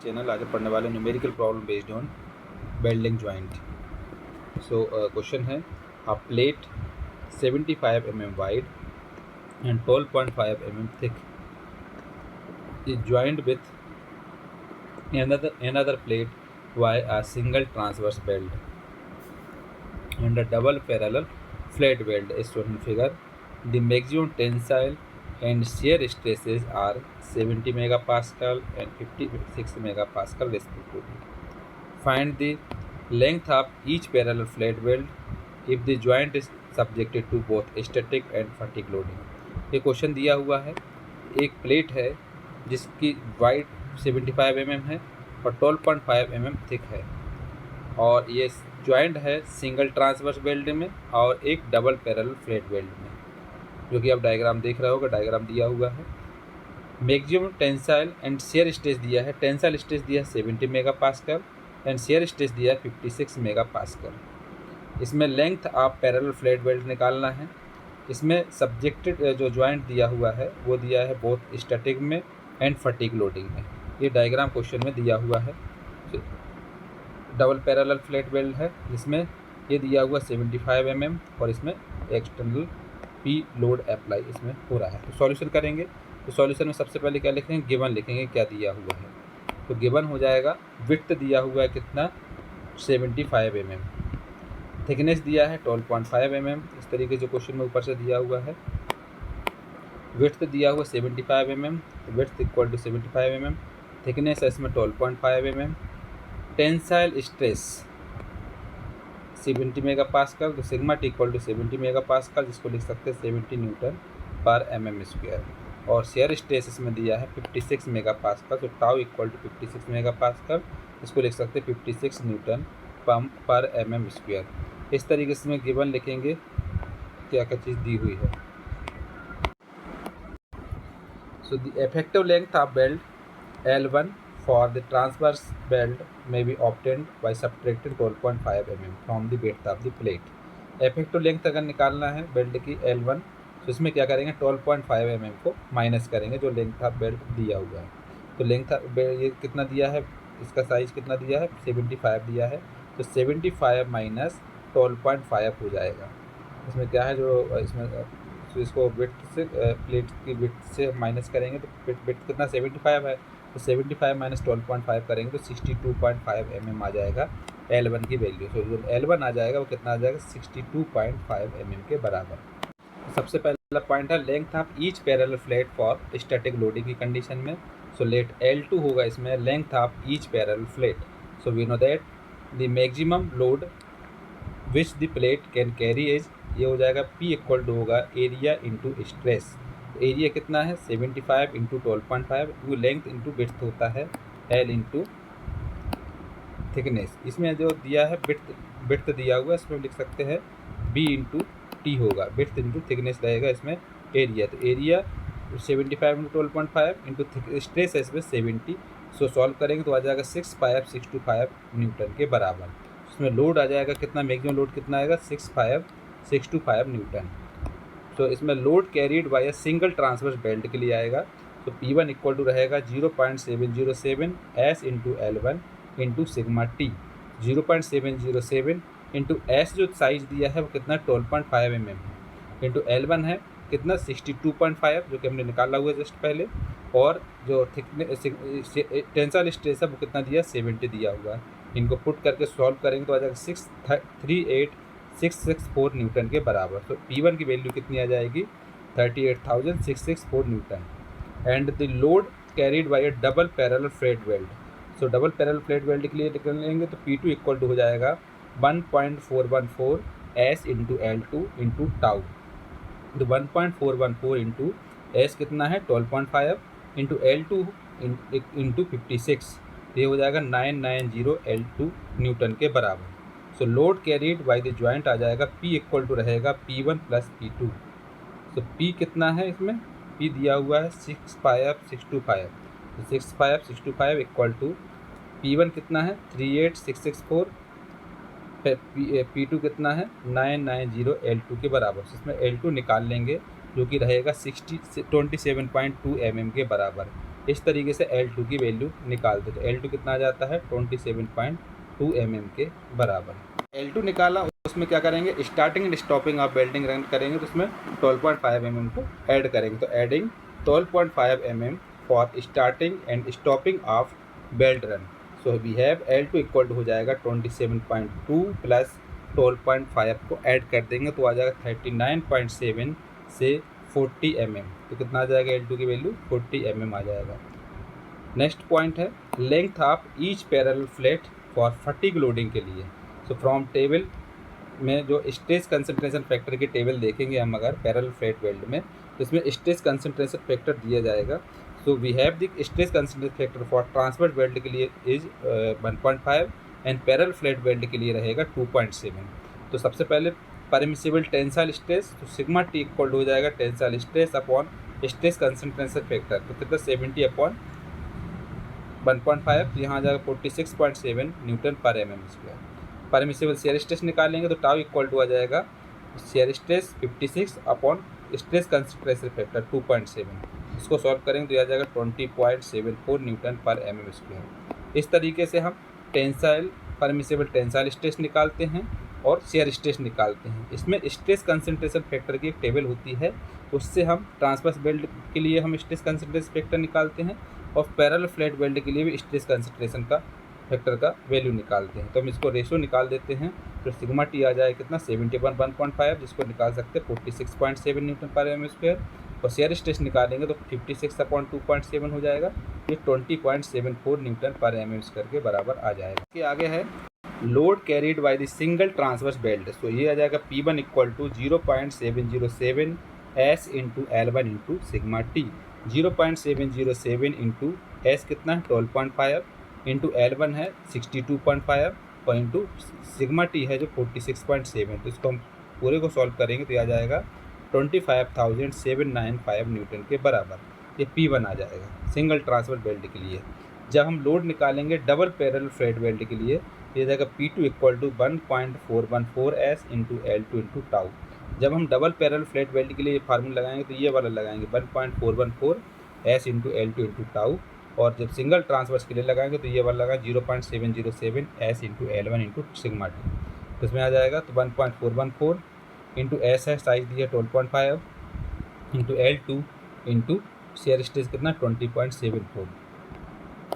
Channel आज पढ़ने वाले numerical problem based on welding joint. So question है a plate 75 mm wide and 12.5 mm thick is joined with another plate by a single transverse weld and a double parallel flat weld is shown in figure. The maximum tensile and shear stresses are 70 megapascal and 56 megapascal respectively. Find the length of each parallel flat weld if the joint is subjected to both static and fatigue loading. ये question दिया हुआ है, एक plate है जिसकी wide 75 mm है और 12.5 mm thick है और ये जॉइंट है सिंगल ट्रांसवर्स वेल्ड में और एक डबल पैरेलल फ्लैट वेल्ड में, जो कि आप डायग्राम देख रहे होगा। डायग्राम दिया हुआ है। Maximum tensile and shear stress दिया है। टेंसाइल स्ट्रेस दिया है 70 मेगापास्कल एंड शेयर स्ट्रेस दिया है 56 मेगापास्कल। इसमें length of parallel flat weld निकालना है। इसमें सब्जेक्टेड जो जॉइंट दिया हुआ है वो दिया है बोथ स्टैटिक में एंड फटीग लोडिंग में। ये डायग्राम क्वेश्चन में दिया हुआ है। डबल पैरेलल फ्लैट वेल्ड है जिसमें ये दिया हुआ 75 mm और इसमें एक्सटर्नल पी लोड अप्लाई इसमें हो रहा है। तो सॉल्यूशन करेंगे तो सॉल्यूशन में सबसे पहले क्या लिखेंगे, गिवन लिखेंगे क्या दिया हुआ है। तो गिवन हो जाएगा विड्थ दिया हुआ है कितना 75 mm, थिकनेस दिया है 12.5 mm। इस तरीके से क्वेश्चन में ऊपर से दिया हुआ है। विड्थ दिया हुआ 75 mm, width equal to 75 mm, thickness है इसमें 12.5 mm। टेंसाइल स्ट्रेस 70 मेगापास्कल, तो sigma T equal to 70 megapascal, जिसको लिख सकते हैं 70 न्यूटन पर mm²। और शेयर स्ट्रेस इसमें दिया है 56 मेगापास्कल, तो टाउ इक्वल टू 56 मेगापास्कल, इसको लिख सकते हैं 56 न्यूटन पर mm²। इस तरीके से गिवन लिखेंगे क्या क्या चीज़ दी हुई है। So the effective length of belt L1 for the transverse weld may be obtained by subtracting 12.5 mm from the width of the plate. Effective length अगर निकालना है बेल्ट की L1, तो इसमें क्या करेंगे 12.5 mm को माइनस करेंगे जो लेंथ ऑफ बेल्ट दिया हुआ है। तो लेंथ ये कितना दिया है, इसका साइज कितना दिया है 75 दिया है, तो 75 माइनस 12.5 हो जाएगा। इसमें क्या है जो इसमें तो इसको विड्थ से प्लेट की विड्थ से माइनस करेंगे तो विड्थ कितना 75 है, तो 75 माइनस 12.5 करेंगे तो 62.5 mm आ जाएगा L1 की वैल्यू। तो जो L1 आ जाएगा वो कितना आ जाएगा 62.5 mm के बराबर। सबसे पहला पॉइंट है length of each parallel flat for static loading की कंडीशन में। सो लेट L2 होगा इसमें length of each parallel flat. So we know that the maximum load which the plate can carry is, ये हो जाएगा P equal to होगा area into stress. Area कितना है 75 इंटू 12.5, वो लेंथ इंटू विड्थ होता है L इंटू थिकनेस। इसमें जो दिया है विड्थ दिया हुआ है इसमें लिख सकते हैं B इंटू टी होगा, विड्थ इंटू थिकनेस रहेगा इसमें एरिया। तो एरिया 75 इंटू 12.5 इंटू स्ट्रेस है इसमें 70। सो सॉल्व करेंगे तो आ जाएगा 65,625 न्यूटन के बराबर। इसमें लोड आ जाएगा कितना, मैक्सिमम लोड कितना आएगा 65,625 न्यूटन। तो इसमें load carried by single transverse belt के लिए आएगा। तो P1 इक्वल टू रहेगा 0.707 S into L1 into sigma T. 0.707 into S जो साइज दिया है वो कितना 12.5 mm है, इंटू L1 है कितना 62.5 जो कि हमने निकाला हुआ है जस्ट पहले, और जो टेंसाइल स्ट्रेस है वो कितना दिया 70 दिया हुआ है। इनको पुट करके सॉल्व करेंगे तो आ जाएगा 638,664 न्यूटन के बराबर। तो P1 की वैल्यू कितनी आ जाएगी 38,664 Newton. And the load carried bye a double parallel flat weld. So double parallel flat weld के लिए निकल लेंगे तो P2 इक्वल टू हो जाएगा 1.414 S into L2 into tau. तो 1.414 इंटू S कितना है 12.5 इंटू L2 इंटू 56, ये हो जाएगा 990 L2 न्यूटन के बराबर। So load carried by the joint आ जाएगा P इक्वल टू रहेगा P1 plus P2। So P कितना है इसमें, P दिया हुआ है 65,625, तो 65,625 इक्वल टू P1 कितना है 38,664, P2 कितना है 990 L2 के बराबर। तो इसमें L2 निकाल लेंगे जो कि रहेगा 27.2 mm के बराबर। इस तरीके से L2 की वैल्यू निकालते। तो L2 कितना आ जाता है 27.2 mm के बराबर। L2 निकाला, उसमें क्या करेंगे, स्टार्टिंग एंड स्टॉपिंग आप वेल्डिंग रन करेंगे तो उसमें 12.5 mm को ऐड करेंगे। तो adding 12.5 mm for starting and stopping of belt run. So we have L2 equal to हो जाएगा 27.2 प्लस 12.5 को ऐड कर देंगे तो आ जाएगा 39.7 से 40 mm। तो कितना आ जाएगा L2 की वैल्यू 40 mm आ जाएगा। नेक्स्ट पॉइंट है length of each parallel flat for fatigue loading के लिए। सो फ्रॉम टेबल में जो स्ट्रेस कंसंट्रेशन फैक्टर की टेबल देखेंगे हम अगर पैरेलल फ्लेट वेल्ड में, तो इसमें स्ट्रेस कंसंट्रेशन फैक्टर दिया जाएगा। So we have the stress concentration factor for transverse weld के लिए is 1.5 and parallel flat weld के लिए रहेगा 2.7। तो सबसे पहले परमिसिबल टेंसाइल स्ट्रेस, तो सिग्मा टी इक्वल हो जाएगा tensile stress upon stress concentration factor. तो कितना 70 अपॉन 1.5, तो यहाँ आ जाएगा 46.7 न्यूटन पर mm square. Permissible shear stress निकालेंगे तो टाउ इक्वल टू आ जाएगा shear stress 56 upon stress concentration factor 2.7। इसको सॉल्व करेंगे तो आ जाएगा 20.74 न्यूटन पर mm स्क्वायर। इस तरीके से हम टेंसाइल परमिसिबल टेंसाइल स्ट्रेस निकालते हैं और शेयर स्ट्रेस निकालते हैं। इसमें स्ट्रेस कंसंट्रेशन फैक्टर की एक टेबल होती है, उससे हम ट्रांसवर्स बेल्ट के लिए हम स्ट्रेस कंसंट्रेशन फैक्टर निकालते हैं और पैरेलल फ्लैट वेल्ड के लिए भी स्ट्रेस कंसंट्रेशन का फैक्टर का वैल्यू निकालते हैं। तो हम इसको रेशो निकाल देते हैं। तो सिग्मा टी आ जाए कितना 70/1.5, जिसको निकाल सकते हैं 46.7 न्यूटन पर एम स्क्वायर। और शेयर स्ट्रेस निकालेंगे तो 56/2.7 हो जाएगा, ये 20.74 न्यूटन पर एम स्क्वायर के बराबर आ जाएगा। इसके आगे है load carried by the single transverse belt. So ये आ जाएगा P1 equal to 0.707 S into L1 into sigma T. 0.707 into S कितना है 12.5 इंटू L1 है 62.5 और इंटू सिग्मा टी है जो 46.7। तो इसको हम पूरे को सॉल्व करेंगे तो आ जाएगा 25,795 न्यूटन के बराबर। ये P1 आ जाएगा सिंगल ट्रांसफर बेल्ट के लिए। जब हम लोड निकालेंगे डबल पैरेलल फ्लैट बेल्ट के लिए, ये जाएगा P2 equal to 1.414 S into L2 into tau. जब हम डबल पैरेलल फ्लैट बेल्ट के लिए फार्मूला लगाएंगे तो ये वाला लगाएंगे 1.414 S into L2 into tau. और जब सिंगल ट्रांसवर्स के लिए लगाएंगे तो ये वाला लगा 0.707 S into L1 into sigma T. तो इसमें आ जाएगा तो 1.414 इंटू एस है साइज दी है 12.5 into L2 into shear stress कितना 20.74।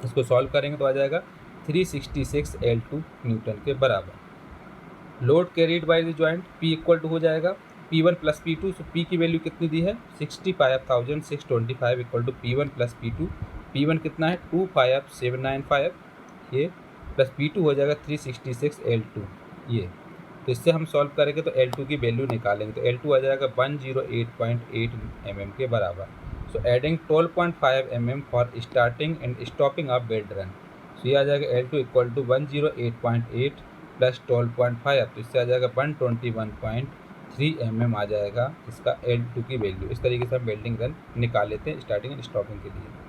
इसको सॉल्व करेंगे तो आ जाएगा 366 L2 न्यूटन के बराबर। Load carried by the joint P equal to हो जाएगा P1 plus P2। So P की वैल्यू कितनी दी है 65,625 equal to P1 plus P2। P1 कितना है 25,795 ये, प्लस P2 हो जाएगा 366 L2 ये। तो इससे हम सॉल्व करेंगे तो L2 की वैल्यू निकालेंगे तो L2 आ जाएगा 108.8 mm के बराबर। So adding 12.5 mm for starting and stopping of belt run. So ये आ जाएगा L2 इक्वल टू 108.8 प्लस 12.5, तो इससे आ जाएगा 121.3 mm आ जाएगा इसका L2 की वैल्यू। इस तरीके से हम बेल्टिंग रन निकाल लेते हैं स्टार्टिंग एंड स्टॉपिंग के लिए।